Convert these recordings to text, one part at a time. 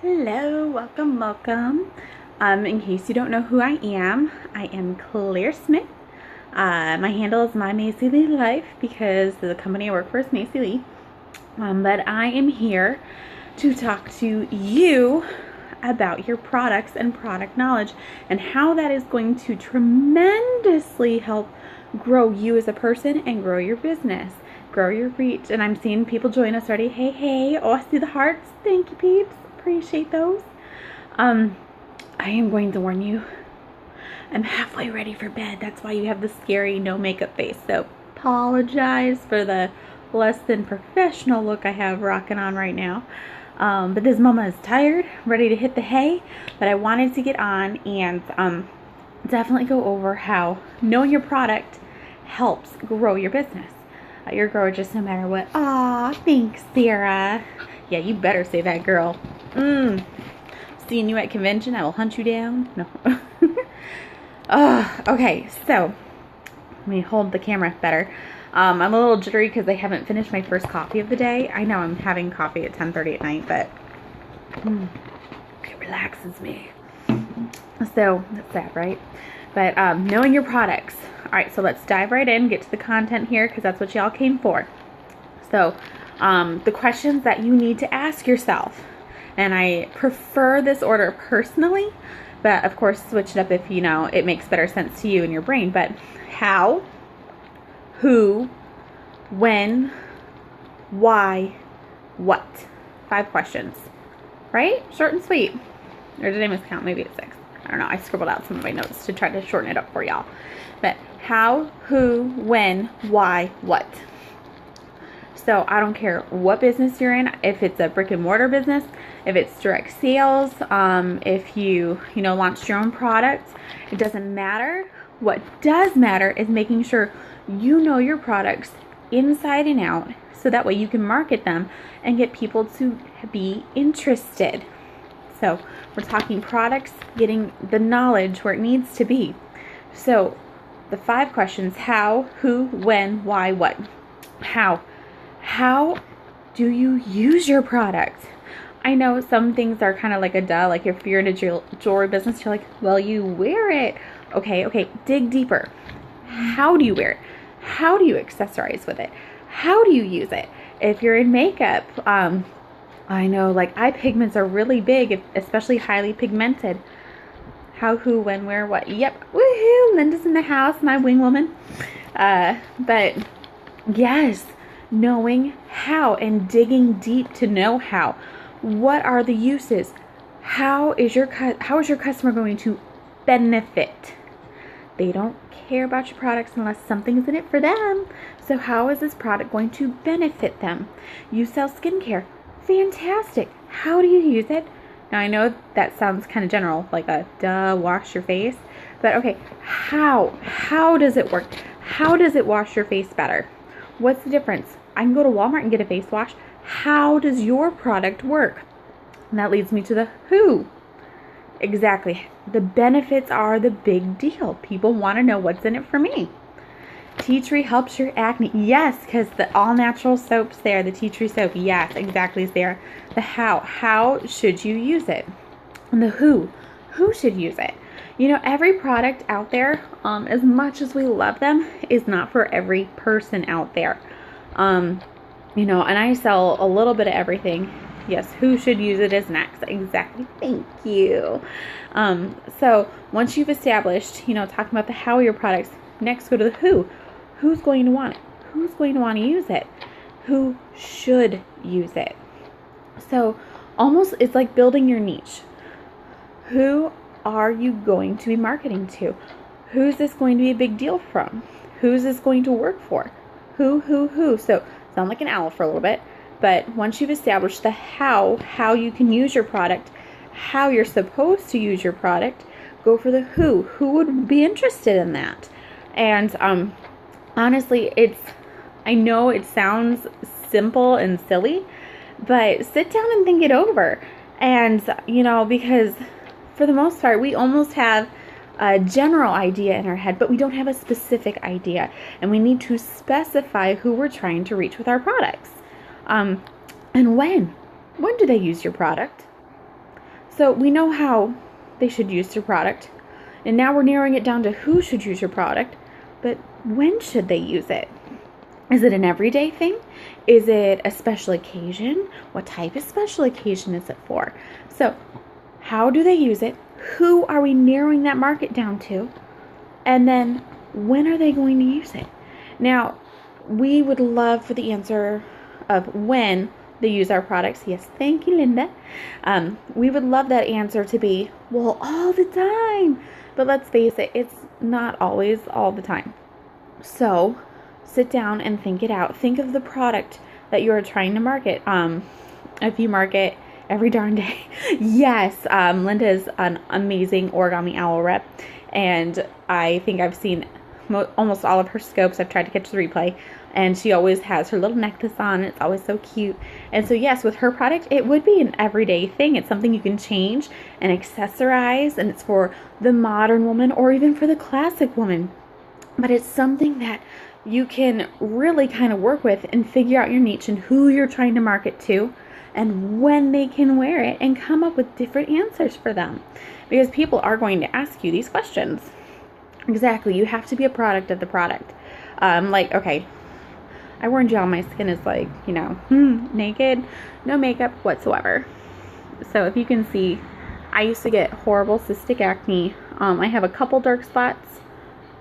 Hello, welcome. In case you don't know who I am Claire Smith. My handle is My Macy Lee Life because the company I work for is Macy Lee. But I am here to talk to you about your products and product knowledge and how that is going to tremendously help grow you as a person and grow your business, grow your reach. And I'm seeing people join us already. Hey, oh, I see the hearts. Thank you, peeps. Appreciate those. I am going to warn you, I'm halfway ready for bed. That's why you have the scary no makeup face. So apologize for the less than professional look I have rocking on right now. But this mama is tired, ready to hit the hay. But I wanted to get on and definitely go over how knowing your product helps grow your business. You're gorgeous no matter what. Aw, thanks, Sarah. Yeah, you better say that, girl. Seeing you at convention, I will hunt you down. No. Okay, so let me hold the camera better. I'm a little jittery because I haven't finished my first coffee of the day. I know I'm having coffee at 10:30 at night, but it relaxes me. So that's sad, right? But knowing your products. All right, so let's dive right in, get to the content here because that's what y'all came for. So the questions that you need to ask yourself. And I prefer this order personally, but of course switch it up if you know it makes better sense to you in your brain. But how, who, when, why, what? 5 questions, right? Short and sweet. Or did I miscount? Maybe it's 6. I don't know. I scribbled out some of my notes to try to shorten it up for y'all. But how, who, when, why, what? So I don't care what business you're in, if it's a brick and mortar business, if it's direct sales, if you launched your own products, it doesn't matter. What does matter is making sure you know your products inside and out so that way you can market them and get people to be interested. So we're talking products, getting the knowledge where it needs to be. So the 5 questions: how, who, when, why, what. How do you use your product? I know some things are kind of like a duh, like if you're in a jewelry business, you're like, well, you wear it. Okay, dig deeper. How do you wear it? How do you accessorize with it? How do you use it? If you're in makeup, I know like eye pigments are really big, especially highly pigmented. How, who, when, where, what? Yep, woohoo, Linda's in the house, my wing woman. But yes, knowing how and digging deep to know how. What are the uses? How is your customer going to benefit? They don't care about your products unless something's in it for them. So how is this product going to benefit them? You sell skincare. Fantastic. How do you use it? Now I know that sounds kind of general, like a duh, wash your face. But okay, how does it work? How does it wash your face better? What's the difference? I can go to Walmart and get a face wash. How does your product work? And that leads me to the who. Exactly. The benefits are the big deal. People want to know what's in it for me. Tea tree helps your acne. Yes, because the all natural soaps there, the tea tree soap. Yes, exactly, Sarah. The how. How should you use it? And the who. Who should use it? You know, every product out there, as much as we love them, is not for every person out there. And I sell a little bit of everything. Yes, who should use it is next. Exactly. Thank you. So once you've established, talking about the how of your products, next go to the who. Who's going to want it? Who's going to want to use it? Who should use it? So almost it's like building your niche. Who are you going to be marketing to? Who's this going to be a big deal from? Who's this going to work for? Who? So sound like an owl for a little bit, but once you've established the how you can use your product, how you're supposed to use your product, go for the who. Who would be interested in that? And honestly, I know it sounds simple and silly, but sit down and think it over. And, because for the most part, we almost have a general idea in our head, but we don't have a specific idea. And we need to specify who we're trying to reach with our products. And when do they use your product? So we know how they should use their product. And now we're narrowing it down to who should use your product. But when should they use it? Is it an everyday thing? Is it a special occasion? What type of special occasion is it for? So how do they use it? Who are we narrowing that market down to? And then when are they going to use it? Now, we would love for the answer of when they use our products. Yes, thank you, Linda. We would love that answer to be, well, all the time. But let's face it, it's not always all the time. So sit down and think it out. Think of the product that you are trying to market. If you market every darn day. Yes, Linda is an amazing origami owl rep. And I think I've seen almost all of her scopes. I've tried to catch the replay. And she always has her little necklace on. It's always so cute. And so yes, with her product, it would be an everyday thing. It's something you can change and accessorize. And it's for the modern woman or even for the classic woman. But it's something that you can really kind of work with and figure out your niche and who you're trying to market to and when they can wear it and come up with different answers for them. Because people are going to ask you these questions. Exactly. You have to be a product of the product. Okay, I warned y'all my skin is like, naked, no makeup whatsoever. So if you can see, I used to get horrible cystic acne. I have a couple dark spots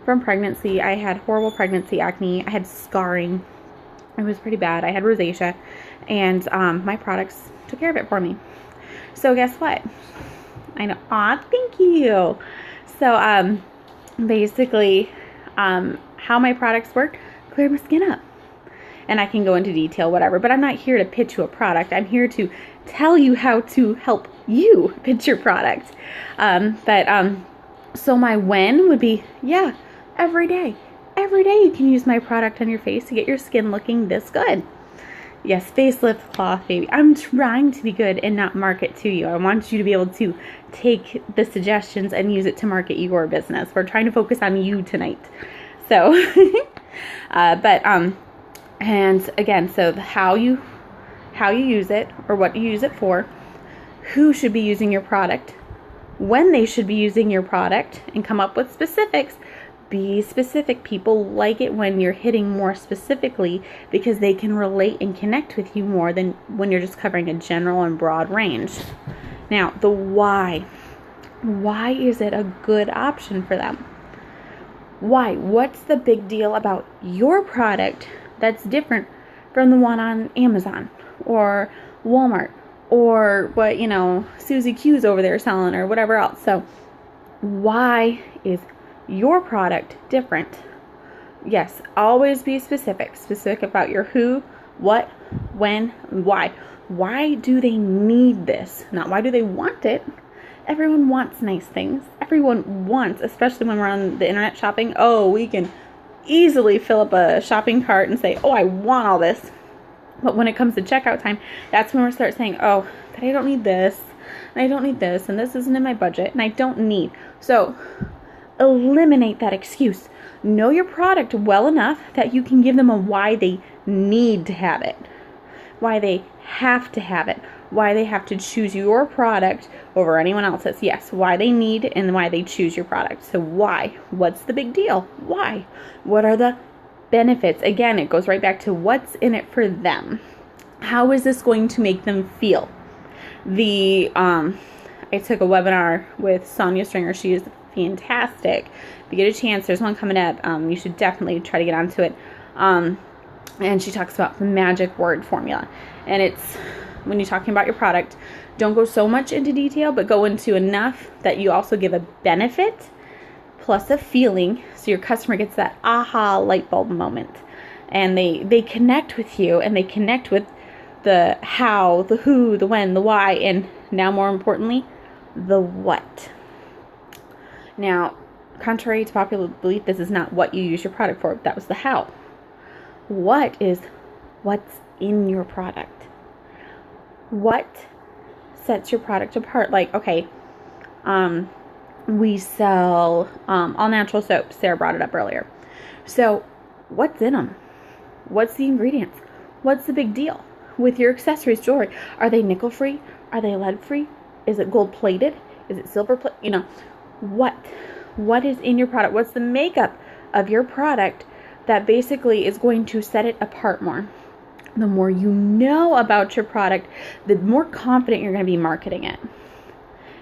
from pregnancy. I had horrible pregnancy acne. I had scarring. It was pretty bad. I had rosacea, and my products took care of it for me. So guess what? I know. Aw, thank you. So basically, how my products work, clear my skin up. And I can go into detail, whatever. But I'm not here to pitch you a product. I'm here to tell you how to help you pitch your product. So my when would be, every day. Every day you can use my product on your face to get your skin looking this good. Yes, facelift cloth, baby. I'm trying to be good and not market to you. I want you to be able to take the suggestions and use it to market your business. We're trying to focus on you tonight. So, and again, so how you use it or what you use it for, who should be using your product, when they should be using your product, and come up with specifics. Be specific. People like it when you're hitting more specifically because they can relate and connect with you more than when you're just covering a general and broad range. Now, the why. Why is it a good option for them? Why? What's the big deal about your product that's different from the one on Amazon or Walmart or what, Susie Q's over there selling or whatever else? So, why is your product different? Yes, always be specific. Specific about your who, what, when, and why. Why do they need this? Not why do they want it. Everyone wants nice things. Everyone wants, especially when we're on the internet shopping, we can easily fill up a shopping cart and say, I want all this. But when it comes to checkout time, that's when we start saying, but I don't need this, and I don't need this, and this isn't in my budget, and I don't need. So eliminate that excuse. Know your product well enough that you can give them a why they need to have it, why they have to have it, why they have to choose your product over anyone else's. Yes, why they need and why they choose your product. So why? What's the big deal? Why? What are the benefits? Again, it goes right back to what's in it for them. How is this going to make them feel? I took a webinar with Sonia Stringer. She is fantastic. If you get a chance, there's one coming up. You should definitely try to get onto it. And she talks about the magic word formula. And it's when you're talking about your product, don't go so much into detail, but go into enough that you also give a benefit plus a feeling so your customer gets that aha light bulb moment. And they connect with you, and they connect with the how, the who, the when, the why, and now more importantly, the what. Now, contrary to popular belief, this is not what you use your product for. That was the how. What is what's in your product? What sets your product apart? We sell all natural soaps. Sarah brought it up earlier. So what's in them? What's the ingredients? What's the big deal with your accessories, jewelry? Are they nickel free? Are they lead free? Is it gold plated? Is it silver plated? You know, what is in your product? What's the makeup of your product that basically is going to set it apart more? The more you know about your product, the more confident you're going to be marketing it.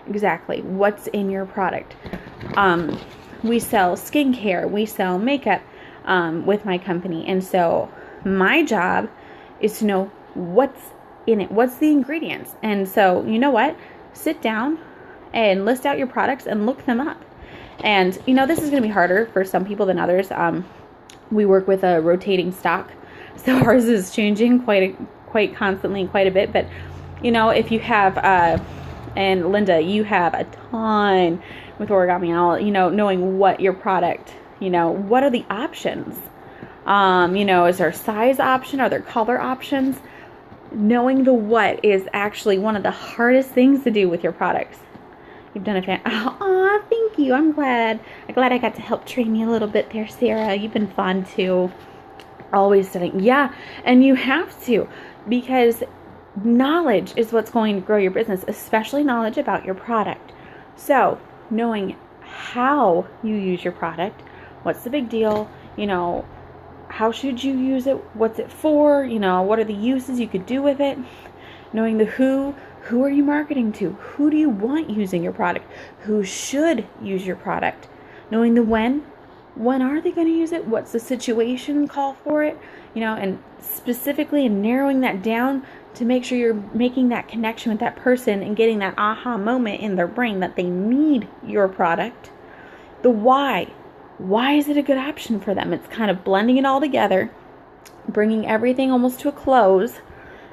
Exactly. What's in your product? We sell skincare. We sell makeup with my company. And so my job is to know what's in it. What's the ingredients? And so, you know what? Sit down and list out your products and look them up. And, you know, this is going to be harder for some people than others. We work with a rotating stock. So ours is changing quite constantly, quite a bit. But, you know, if you have, and Linda, you have a ton with Origami, you know, knowing what your product, you know, what are the options? You know, is there a size option? Are there color options? Knowing the what is actually one of the hardest things to do with your products. You've done a oh, thank you. I'm glad I got to help train you a little bit there, Sarah. You've been fun too. Always studying. Yeah, and you have to, because knowledge is what's going to grow your business, especially knowledge about your product. So knowing how you use your product, what's the big deal, you know, how should you use it, what's it for, you know, what are the uses you could do with it, knowing the who are you marketing to, who do you want using your product, who should use your product, knowing the when are they going to use it, what's the situation call for it, you know, and specifically and narrowing that down to make sure you're making that connection with that person and getting that aha moment in their brain that they need your product. The why is it a good option for them? It's kind of blending it all together, bringing everything almost to a close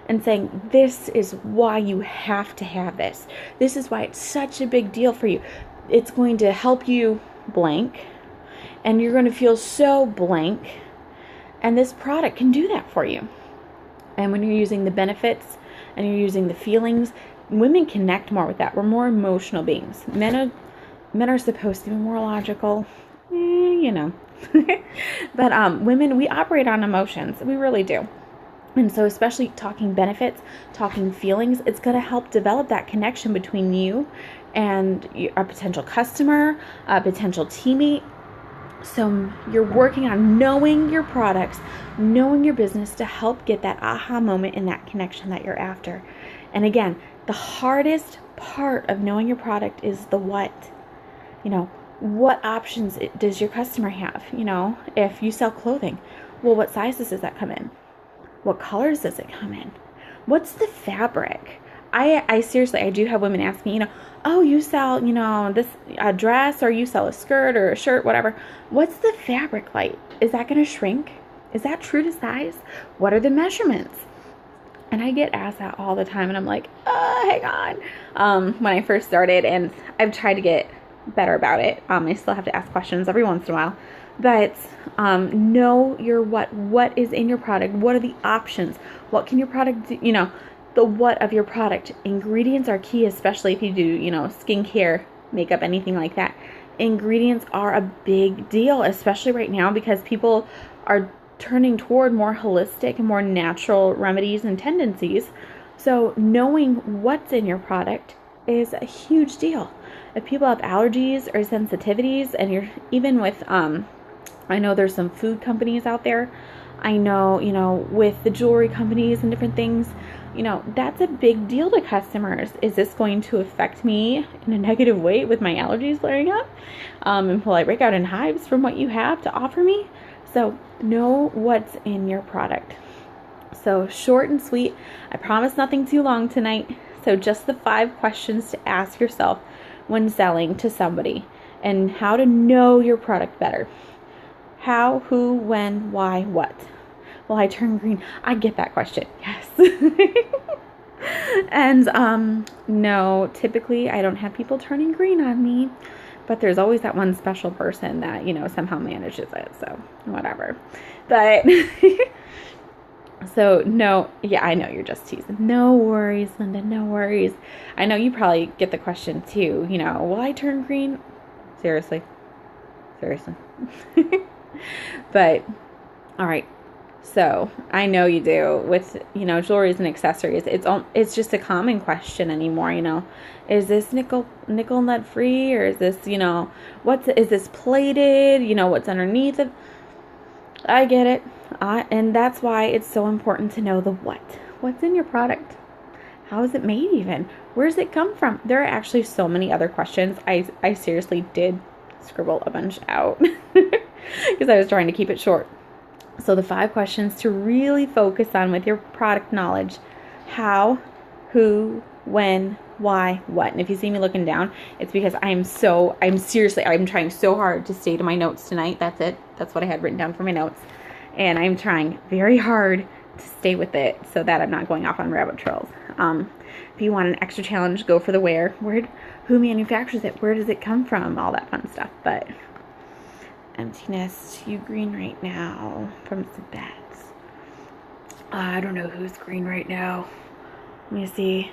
and saying, this is why you have to have this. This is why it's such a big deal for you. It's going to help you blank, and you're going to feel so blank, and this product can do that for you. And when you're using the benefits and you're using the feelings, women connect more with that. We're more emotional beings. Men are supposed to be more logical, you know. But women, we operate on emotions. We really do. And so especially talking benefits, talking feelings, it's going to help develop that connection between you and a potential customer, a potential teammate. So you're working on knowing your products, knowing your business to help get that aha moment and that connection that you're after. And again, the hardest part of knowing your product is the what. You know, what options does your customer have? You know, if you sell clothing, well, what sizes does that come in? What colors does it come in? What's the fabric? I seriously, I do have women ask me, you know, oh, you sell, you know, a dress, or you sell a skirt or a shirt, whatever. What's the fabric like? Is that going to shrink? Is that true to size? What are the measurements? And I get asked that all the time, and I'm like, hang on. When I first started, and I've tried to get better about it. I still have to ask questions every once in a while. But know your what. What is in your product? What are the options? What can your product do? You know, the what of your product. Ingredients are key, especially if you do, you know, skincare, makeup, anything like that. Ingredients are a big deal, especially right now, because people are turning toward more holistic and more natural remedies and tendencies. So knowing what's in your product is a huge deal. If people have allergies or sensitivities, and you're even with, I know there's some food companies out there. I know, you know, with the jewelry companies and different things, you know, that's a big deal to customers. Is this going to affect me in a negative way with my allergies flaring up? And will I break out in hives from what you have to offer me? So know what's in your product. So short and sweet. I promise nothing too long tonight. So just the 5 questions to ask yourself when selling to somebody, and how to know your product better. How, who, when, why, what. Will I turn green? I get that question. Yes. And no, typically I don't have people turning green on me, but there's always that one special person that, you know, somehow manages it. So whatever. But so no, yeah, I know you're just teasing. No worries, Linda, no worries. I know you probably get the question too, you know, will I turn green? Seriously. But all right, So I know you do with, you know, jewelries and accessories. It's just a common question anymore, you know. Is this nickel nut free, or is this, you know, is this plated? You know, what's underneath it? I get it. And that's why it's so important to know the what. What's in your product? How is it made even? Where does it come from? There are actually so many other questions. I seriously did scribble a bunch out because I was trying to keep it short. So the 5 questions to really focus on with your product knowledge: how, who, when, why, what. And if you see me looking down, it's because I'm trying so hard to stay to my notes tonight. That's it. That's what I had written down for my notes. And I'm trying very hard to stay with it so that I'm not going off on rabbit trails. If you want an extra challenge, go for the where. Who manufactures it? Where does it come from? All that fun stuff. But empty nest, you green right now from some bats. I don't know who's green right now. Let me see.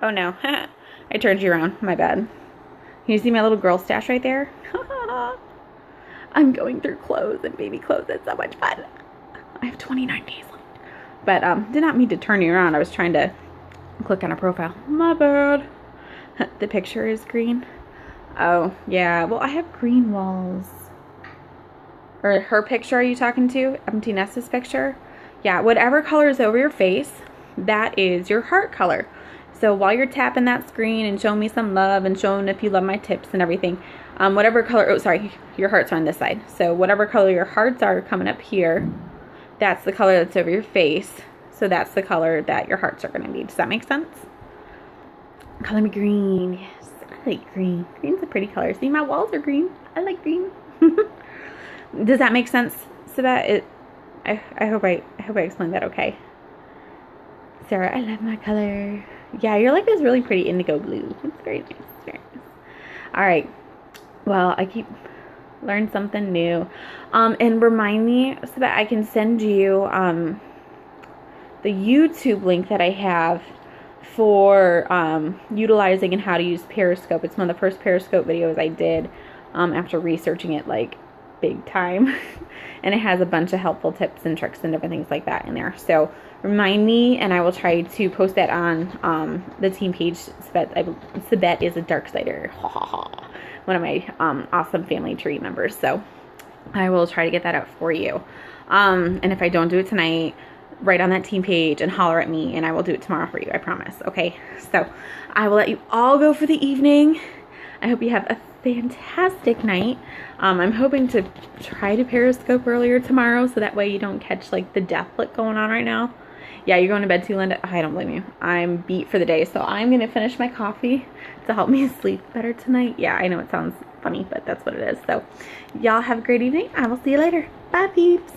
Oh no, I turned you around. My bad. Can you see my little girl stash right there? I'm going through clothes and baby clothes. It's so much fun. I have 29 days left. But did not mean to turn you around. I was trying to click on a profile. My bad. The picture is green. Oh, yeah. Well, I have green walls. Or her picture, are you talking to? Empty Nest's picture? Yeah, whatever color is over your face, that is your heart color. So while you're tapping that screen and showing me some love and showing if you love my tips and everything, whatever color, oh, sorry, your hearts are on this side. So whatever color your hearts are coming up here, that's the color that's over your face. So that's the color that your hearts are going to be. Does that make sense? Color me green. Yes, I like green. Green's a pretty color. See, my walls are green. I like green. Does that make sense? So that I hope I explained that okay. Sarah, I love my color. Yeah, you're like this really pretty indigo blue. It's very nice. Very nice. All right. Well, I keep learn something new. And remind me so that I can send you the YouTube link that I have for utilizing and how to use Periscope. It's one of the first Periscope videos I did after researching it like big time. And it has a bunch of helpful tips and tricks and different things like that in there. So remind me, and I will try to post that on the team page. Sabette is a Darksider. One of my awesome family tree members. So I will try to get that out for you. And if I don't do it tonight, write on that team page and holler at me, and I will do it tomorrow for you. I promise. Okay. So I will let you all go for the evening. I hope you have a fantastic night. I'm hoping to try to Periscope earlier tomorrow, so that way you don't catch like the death look going on right now. Yeah, you're going to bed too, Linda? I don't blame you. I'm beat for the day, so I'm going to finish my coffee to help me sleep better tonight. Yeah, I know it sounds funny, but that's what it is. So y'all have a great evening. I will see you later. Bye, peeps.